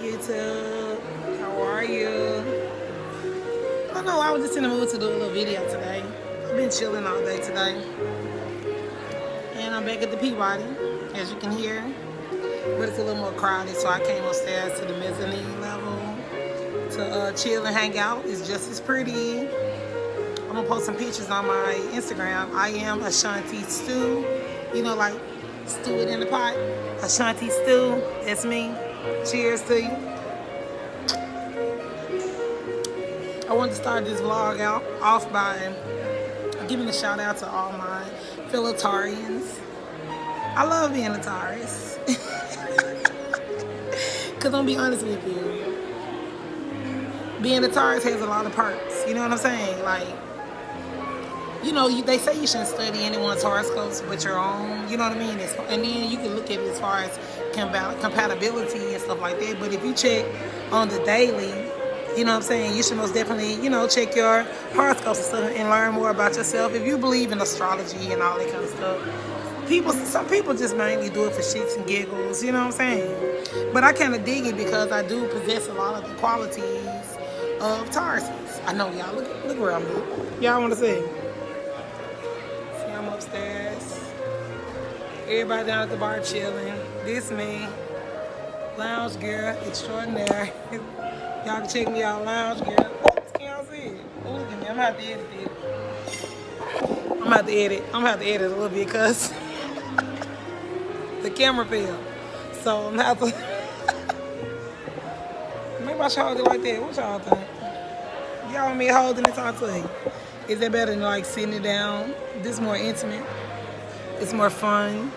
YouTube. How are you? I don't know, I was just in the mood to do a little video today. I've been chilling all day today. And I'm back at the Peabody, as you can hear. But it's a little more crowded, so I came upstairs to the mezzanine level to chill and hang out. It's just as pretty. I'm gonna post some pictures on my Instagram. I am Ashanti Stew. You know, like stew it in the pot. Ashanti Stew, that's me. Cheers to you. I wanted to start this vlog off by giving a shout out to all my fellow Taurians. I love being a Taurus. Cause I'm gonna be honest with you, being a Taurus has a lot of perks. You know what I'm saying? Like, you know, they say you shouldn't study anyone's horoscopes but your own. You know what I mean? And then you can look at it as far as compatibility and stuff like that. But if you check on the daily, you know what I'm saying, you should most definitely, you know, check your horoscopes and stuff and learn more about yourself. If you believe in astrology and all that kind of stuff, some people just mainly do it for shits and giggles. You know what I'm saying? But I kind of dig it because I do possess a lot of the qualities of Tauruses. I know y'all. Look where I'm at. Y'all want to see? See, I'm upstairs. Everybody down at the bar chilling. This me, lounge girl extraordinaire. Y'all can check me out, lounge girl. Oops, can y'all see it? Oh, look at me. I'm gonna have to edit it. I'm gonna have to edit a little bit because the camera fell. So I'm gonna have to. Maybe I should hold it like that. What y'all think? Y'all want me holding it? Talk to you. Is that better than like sitting it down? This is more intimate. It's more fun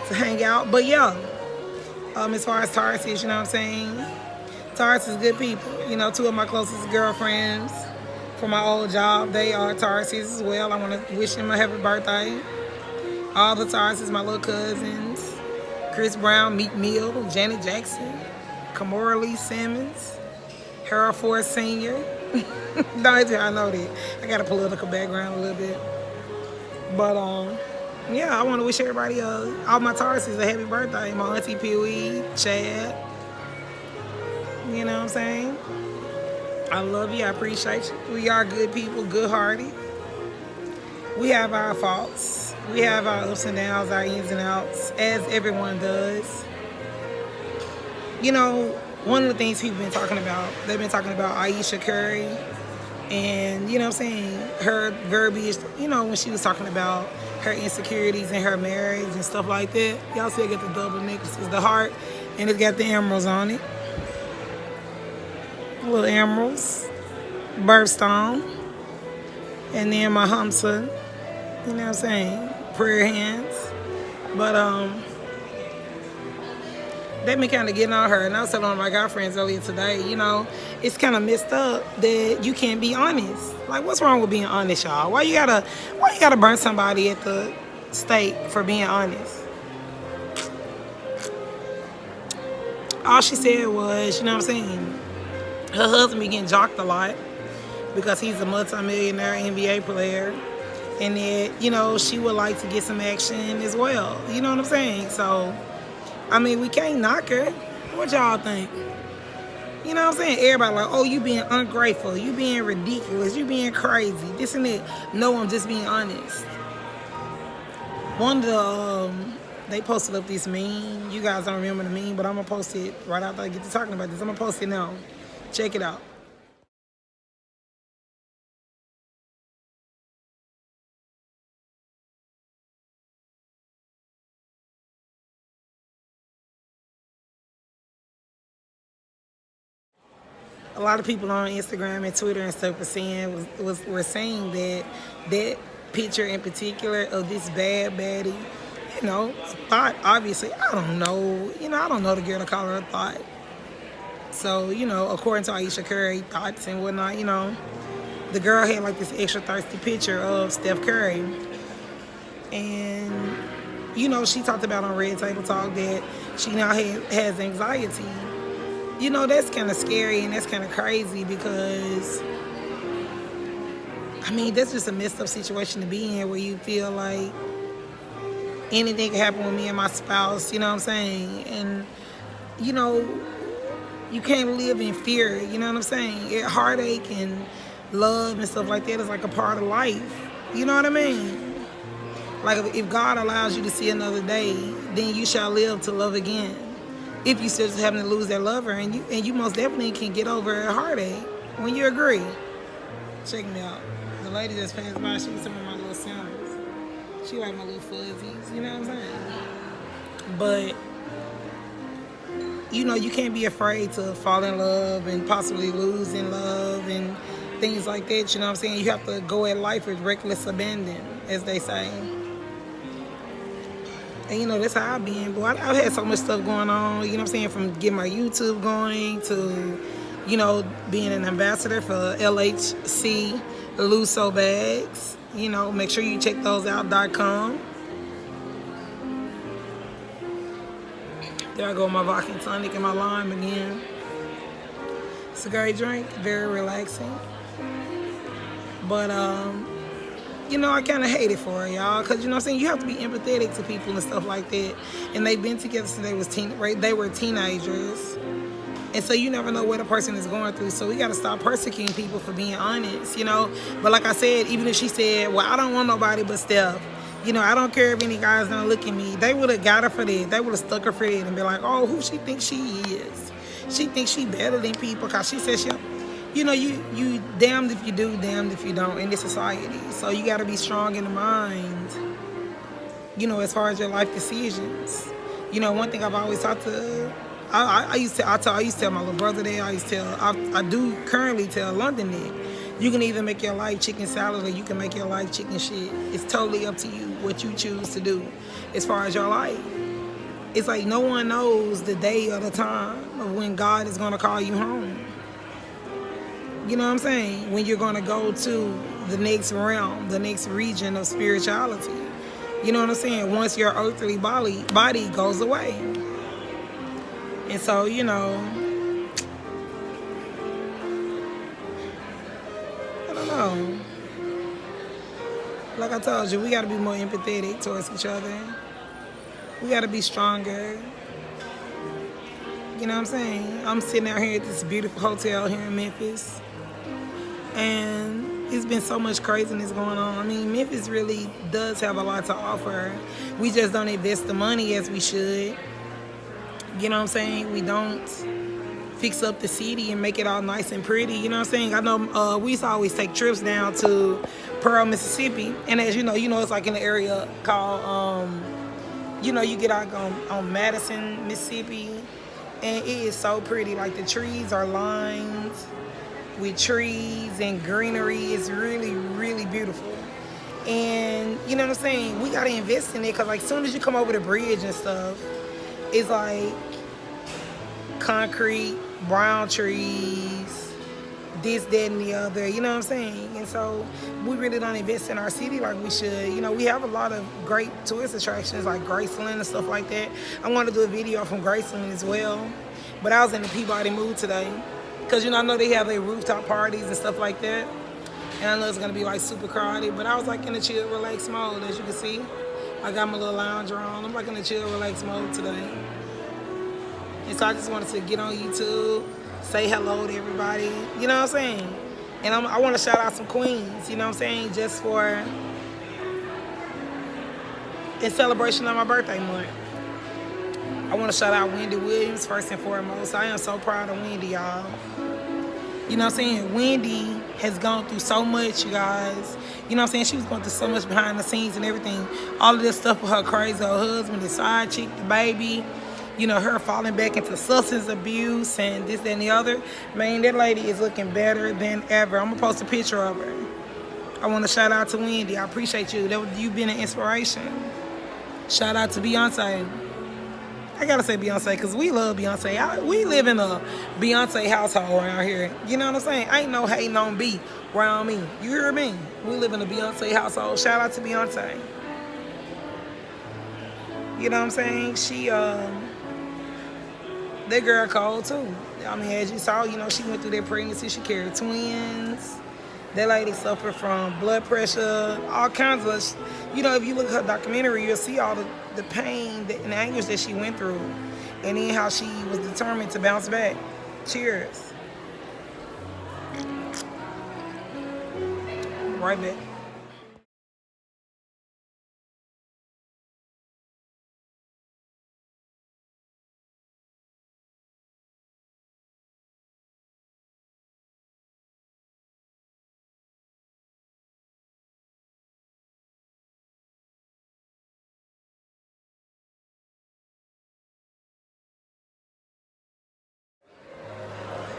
to hang out. But yeah, as far as Taurus is, you know what I'm saying? Taurus is good people. You know, two of my closest girlfriends from my old job, they are Tauruses as well. I want to wish them a happy birthday. All the Tauruses, my little cousins, Chris Brown, Meek Mill, Janet Jackson, Kamora Lee Simmons, Harold Ford Sr. Don't I know that. I got a political background a little bit. But, yeah, I want to wish everybody, all my Tauruses, a happy birthday. My auntie Pee-wee, Chad. You know what I'm saying? I love you. I appreciate you. We are good people, good-hearted. We have our faults. We have our ups and downs, our ins and outs, as everyone does. You know, one of the things people been talking about, they've been talking about Ayesha Curry and, you know what I'm saying, her verbiage, you know, when she was talking about her insecurities in her marriage and stuff like that. Y'all see I got the double necklaces, the heart, and it's got the emeralds on it. Little emeralds, birthstone, and then my Hamsa, you know what I'm saying, prayer hands. But, they been kind of getting on her, and I was telling one of my girlfriends earlier today, you know, it's kind of messed up that you can't be honest. Like, what's wrong with being honest, y'all? Why you gotta burn somebody at the stake for being honest? All she said was, you know what I'm saying, her husband be getting jocked a lot because he's a multi-millionaire NBA player, and that, you know, she would like to get some action as well. You know what I'm saying? So, I mean, we can't knock her. What y'all think? You know what I'm saying? Everybody like, oh, you being ungrateful, you being ridiculous, you being crazy, this and that. No, I'm just being honest. One of the, they posted up this meme. You guys don't remember the meme, but I'm going to post it right after I get to talking about this. I'm going to post it now. Check it out. A lot of people on Instagram and Twitter and stuff were saying that picture in particular of this bad baddie, you know, thought, obviously, I don't know, you know, I don't know the girl to call her a thought. So, you know, according to Ayesha Curry, thoughts and whatnot, you know, the girl had like this extra thirsty picture of Steph Curry. And, you know, she talked about on Red Table Talk that she now has anxiety. You know, that's kind of scary and that's kind of crazy because, I mean, that's just a messed up situation to be in where you feel like anything can happen with me and my spouse, you know what I'm saying? And, you know, You can't live in fear, you know what I'm saying? Heartache and love and stuff like that is like a part of life. You know what I mean? Like if God allows you to see another day, then you shall live to love again. If you still just happen to lose that lover, and you most definitely can get over a heartache when you agree. Check me out. The lady just passed by, she was some of my little sandals. She like my little fuzzies, you know what I'm saying? But you know, you can't be afraid to fall in love and possibly lose in love and things like that, you know what I'm saying? You have to go at life with reckless abandon, as they say. And you know, that's how I've been, boy. I've had so much stuff going on, you know what I'm saying? From getting my YouTube going to, you know, being an ambassador for LHC Luso Bags. You know, make sure you check those out.com. There I go with my vodka and tonic and my lime again. It's a great drink, very relaxing. But, you know, I kind of hate it for her, y'all. Because, you know what I'm saying, you have to be empathetic to people and stuff like that. And they've been together since they were teenagers. And so you never know what a person is going through. So we got to stop persecuting people for being honest, you know. But like I said, even if she said, well, I don't want nobody but Steph. You know, I don't care if any guys don't look at me. They would have got her for that. They would have stuck her for that and be like, oh, who she thinks she is? She thinks she better than people because she says she... You know, you damned if you do, damned if you don't in this society. So you got to be strong in the mind, you know, as far as your life decisions. You know, one thing I've always taught to... I used to tell my little brother that. I do currently tell London that. You can either make your life chicken salad or you can make your life chicken shit. It's totally up to you what you choose to do as far as your life. It's like no one knows the day or the time of when God is going to call you home. You know what I'm saying? When you're going to go to the next realm, the next region of spirituality. You know what I'm saying? Once your earthly body goes away. And so, you know, I don't know. Like I told you, we got to be more empathetic towards each other. We got to be stronger. You know what I'm saying? I'm sitting out here at this beautiful hotel here in Memphis. And it's been so much craziness going on. I mean, Memphis really does have a lot to offer. We just don't invest the money as we should. You know what I'm saying? We don't fix up the city and make it all nice and pretty. You know what I'm saying? I know we used to always take trips down to Pearl, Mississippi. And as you know, it's like in the area called, you know, you get out on Madison, Mississippi. And it is so pretty. Like the trees are lined with trees and greenery. It's really, really beautiful. And you know what I'm saying? We got to invest in it because like as soon as you come over the bridge and stuff, it's like concrete, brown trees, this, that, and the other. You know what I'm saying? And so we really don't invest in our city like we should. You know, we have a lot of great tourist attractions like Graceland and stuff like that. I want to do a video from Graceland as well. But I was in the Peabody mood today. Because, you know, I know they have their rooftop parties and stuff like that. And I know it's going to be like super crowded. But I was like in a chill, relaxed mode, as you can see. I got my little lounger on. I'm like in a chill, relaxed mode today. And so I just wanted to get on YouTube, say hello to everybody. You know what I'm saying? And I want to shout out some queens, you know what I'm saying? Just for, in celebration of my birthday month. I want to shout out Wendy Williams first and foremost. I am so proud of Wendy, y'all. You know what I'm saying? Wendy has gone through so much, you guys. You know what I'm saying? She was going through so much behind the scenes and everything. All of this stuff with her crazy old husband, the side chick, the baby. You know, her falling back into substance abuse and this, that, and the other. Man, that lady is looking better than ever. I'm going to post a picture of her. I want to shout out to Wendy. I appreciate you. You've been an inspiration. Shout out to Beyonce. I gotta say Beyonce because we love Beyonce. We live in a Beyonce household around here. You know what I'm saying? Ain't no hating on B around me. You hear me? We live in a Beyonce household. Shout out to Beyonce. You know what I'm saying? She, that girl cold too. I mean, as you saw, you know, she went through that pregnancy. She carried twins. That lady suffered from blood pressure, all kinds of, you know, if you look at her documentary, you'll see all the pain and anguish that she went through. And then how she was determined to bounce back. Cheers. Right back.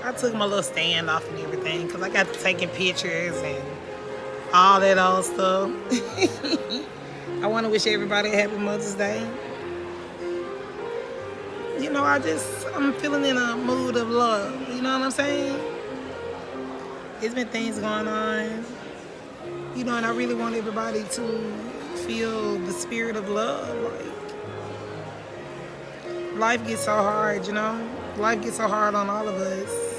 I took my little stand off and everything because I got to taking pictures and all that old stuff. I want to wish everybody a happy Mother's Day. You know, I'm feeling in a mood of love. You know what I'm saying? It's been things going on. You know, and I really want everybody to feel the spirit of love. Like, life gets so hard, you know? Life gets so hard on all of us.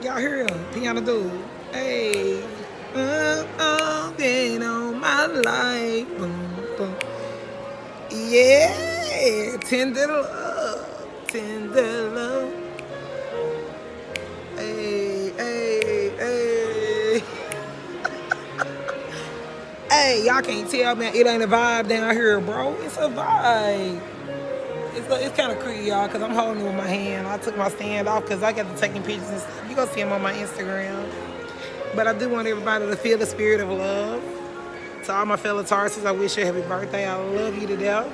Y'all hear him? Piano dude. Hey. Been on my life. Boom, boom. Yeah. Tender love. Tender love. Hey, hey, hey. Hey, y'all can't tell, man. It ain't a vibe down here, bro. It's a vibe. It's kind of creepy, y'all, because I'm holding it with my hand. I took my stand off because I got to taking pictures and stuff. You're going to see them on my Instagram. But I do want everybody to feel the spirit of love. To all my fellow Tauruses, I wish you a happy birthday. I love you to death.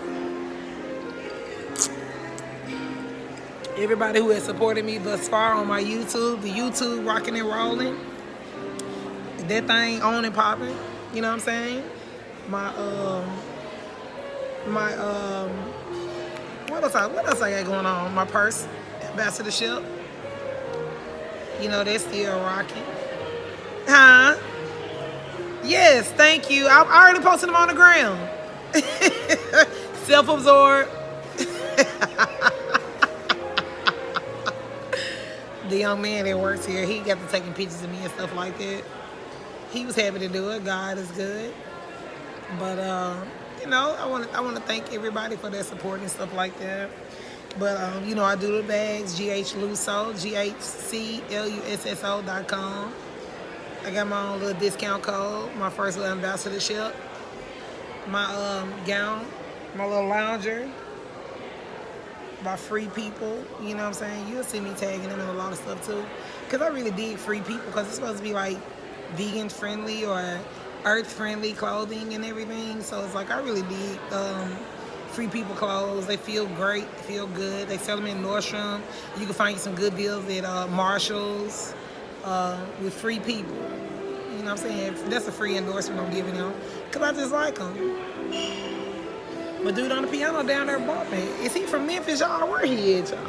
Everybody who has supported me thus far on my YouTube, the YouTube rocking and rolling. That thing on and popping. You know what I'm saying? What else I got going on? My purse, ambassadorship. You know, they're still rocking. Huh? Yes, thank you. I already posted them on the ground. Self-absorbed. The young man that works here, he got to taking pictures of me and stuff like that. He was happy to do it. God is good. But you know, I want to thank everybody for their support and stuff like that. But you know, I do the bags, GHLusso, GHCLUSSO.com. I got my own little discount code, my first little ambassadorship, my gown, my little lounger, by free people. You know what I'm saying? You'll see me tagging them in a lot of stuff too, because I really dig free people, because it's supposed to be like vegan friendly or earth friendly clothing and everything. So it's like I really dig free people clothes. They feel great, feel good. They sell them in Nordstrom. You can find you some good deals at Marshall's with free people. You know what I'm saying? That's a free endorsement I'm giving them, because I just like them. But dude on the piano down there bumping. Is he from Memphis, y'all? Where he at, y'all?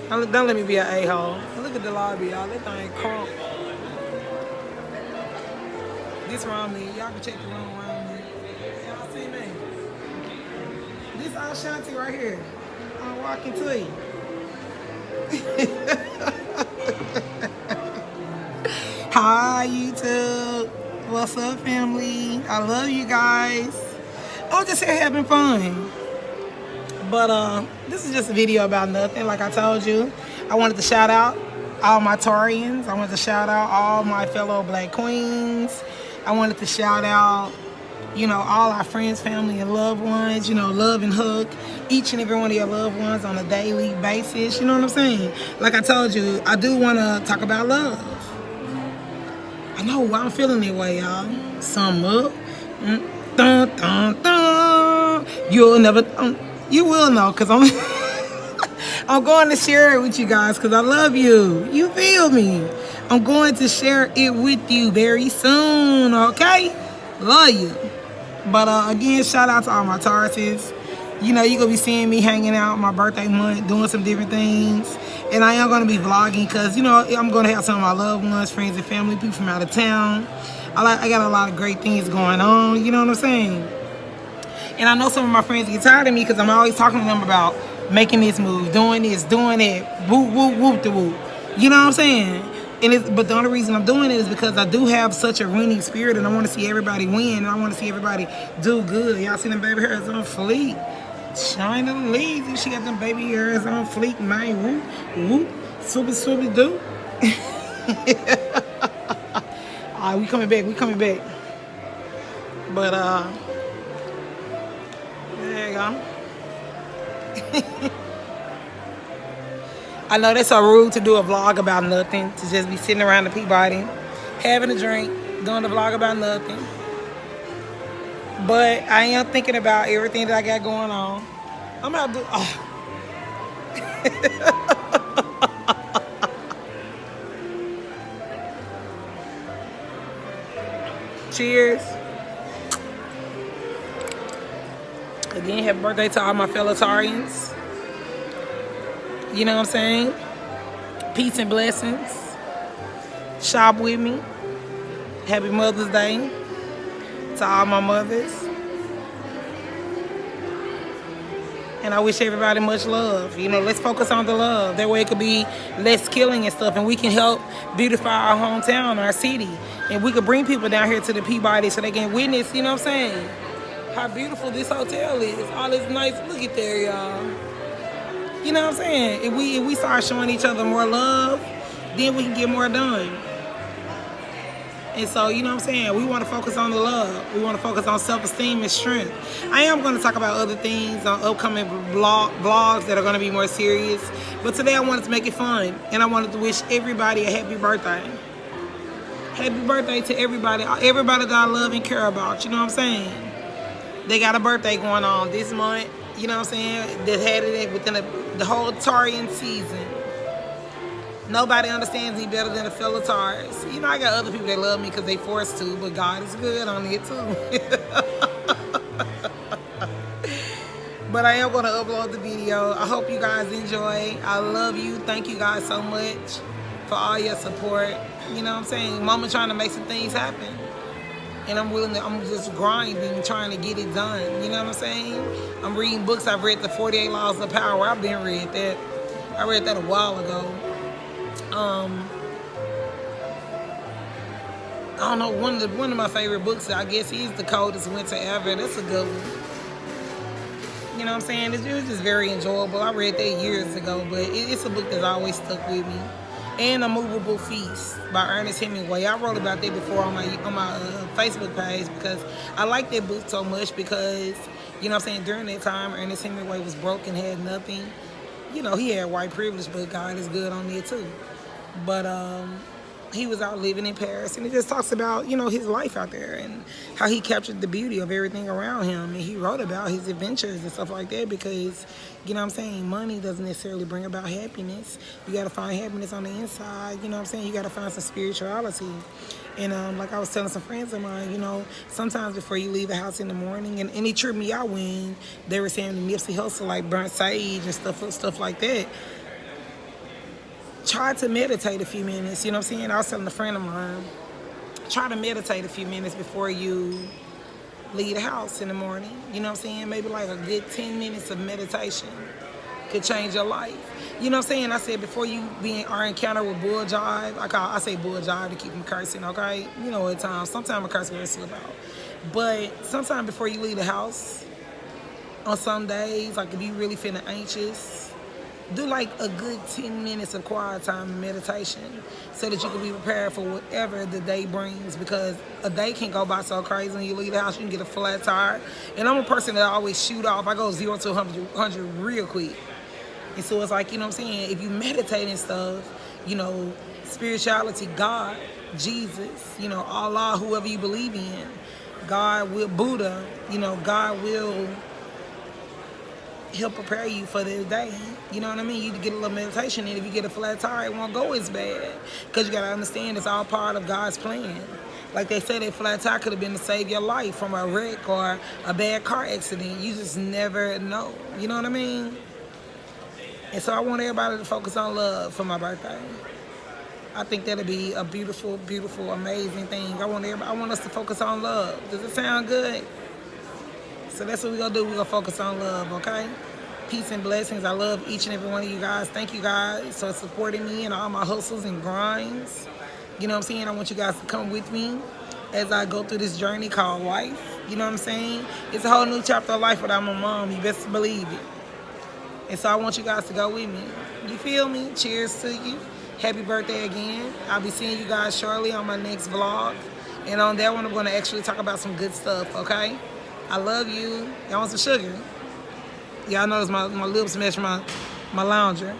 Don't let me be an a-hole. Look at the lobby, y'all. That thing crunk. This around me. Y'all can check the room around me. Y'all see me? This Ashanti right here. I'm walking to you. Hi, YouTube. What's up, family? I love you guys. I'm just here having fun. But this is just a video about nothing. Like I told you, I wanted to shout out all my Taureans. I wanted to shout out all my fellow Black queens. I wanted to shout out, you know, all our friends, family, and loved ones. You know, love and hug each and every one of your loved ones on a daily basis. You know what I'm saying? Like I told you, I do want to talk about love. I know why I'm feeling that way, y'all. Sum up. Dun, dun, dun. You'll never, you will know, because I'm going to share it with you guys, because I love you. You feel me? I'm going to share it with you very soon, okay? Love you. But again, shout out to all my Tauruses. You know, you're going to be seeing me hanging out my birthday month, doing some different things. And I am going to be vlogging because, you know, I'm going to have some of my loved ones, friends and family, people from out of town. I got a lot of great things going on, you know what I'm saying? And I know some of my friends get tired of me because I'm always talking to them about making this move, doing this, doing that, whoop, whoop, whoop, the whoop. You know what I'm saying? But the only reason I'm doing it is because I do have such a winning spirit, and I want to see everybody win, and I want to see everybody do good. Y'all see them baby hairs on fleek. China lazy. She got them baby hairs on fleek, man. Whoop, whoop. Super do. Alright, we coming back. We coming back. But, there you go. I know that's so rude to do a vlog about nothing, to just be sitting around the Peabody, having a drink, doing a vlog about nothing. But I am thinking about everything that I got going on. I'm about to do. Oh. Cheers. Again, happy birthday to all my fellow Taureans. You know what I'm saying? Peace and blessings. Shop with me. Happy Mother's Day to all my mothers. And I wish everybody much love. You know, let's focus on the love. That way it could be less killing and stuff. And we can help beautify our hometown, our city. And we could bring people down here to the Peabody so they can witness, you know what I'm saying, how beautiful this hotel is. All this nice, look at there, y'all. You know what I'm saying? If we start showing each other more love, then we can get more done. And so, you know what I'm saying? We want to focus on the love. We want to focus on self-esteem and strength. I am going to talk about other things on upcoming vlogs that are going to be more serious. But today I wanted to make it fun. And I wanted to wish everybody a happy birthday. Happy birthday to everybody. Everybody that I love and care about. You know what I'm saying? They got a birthday going on this month. You know what I'm saying? They had it within the whole Taurian season. Nobody understands me better than a fellow Taurus. You know, I got other people that love me because they forced to, but God is good on it too. But I am going to upload the video. I hope you guys enjoy. I love you. Thank you guys so much for all your support. You know what I'm saying? Mama trying to make some things happen. And I'm just grinding, trying to get it done. You know what I'm saying? I'm reading books. I've read the 48 Laws of Power. I've been read that. I read that a while ago. I don't know, one of my favorite books, I guess, is The Coldest Winter Ever. That's a good one. You know what I'm saying? It was just very enjoyable. I read that years ago, but it's a book that's always stuck with me. And A Movable Feast by Ernest Hemingway. I wrote about that before on my Facebook page because I like that book so much because, you know what I'm saying, during that time, Ernest Hemingway was broke and had nothing. You know, he had white privilege, but God is good on it too. But he was out living in Paris, and it just talks about, you know, his life out there and how he captured the beauty of everything around him. And he wrote about his adventures and stuff like that because, you know what I'm saying, money doesn't necessarily bring about happiness. You got to find happiness on the inside. You know what I'm saying? You got to find some spirituality. And like I was telling some friends of mine, you know, sometimes before you leave the house in the morning, and it tripped me out when they were saying the Nipsey Hussle, like burnt sage and stuff like that. Try to meditate a few minutes, you know what I'm saying? I was telling a friend of mine, try to meditate a few minutes before you leave the house in the morning. You know what I'm saying? Maybe like a good 10 minutes of meditation could change your life. You know what I'm saying? I said before you our encounter with bull jive, I say bull jive to keep from cursing, okay? You know, at times, sometimes a curse will slip out. But sometime before you leave the house, on some days, like if you really feeling anxious, do like a good 10 minutes of quiet time and meditation so that you can be prepared for whatever the day brings, because a day can go by so crazy when you leave the house. You can get a flat tire. And I'm a person that always shoot off. I go 0 to 100 real quick. And so it's like, you know what I'm saying, if you meditate and stuff, you know, spirituality, God, Jesus, you know, Allah, whoever you believe in, God will, Buddha, you know, God will help prepare you for the day. You know what I mean? You get a little meditation, and if you get a flat tire, it won't go as bad. Because you got to understand it's all part of God's plan. Like they said, that flat tire could have been to save your life from a wreck or a bad car accident. You just never know. You know what I mean? And so I want everybody to focus on love for my birthday. I think that'll be a beautiful, beautiful, amazing thing. I want us to focus on love. Does it sound good? So that's what we're going to do. We're going to focus on love, okay? Peace and blessings. I love each and every one of you guys. Thank you guys for supporting me and all my hustles and grinds. You know what I'm saying? I want you guys to come with me as I go through this journey called life. You know what I'm saying? It's a whole new chapter of life without my mom. You best believe it. And so I want you guys to go with me. You feel me? Cheers to you. Happy birthday again. I'll be seeing you guys shortly on my next vlog. And on that one, I'm going to actually talk about some good stuff, okay? I love you. Y'all want some sugar? Y'all notice my lips match my lounger.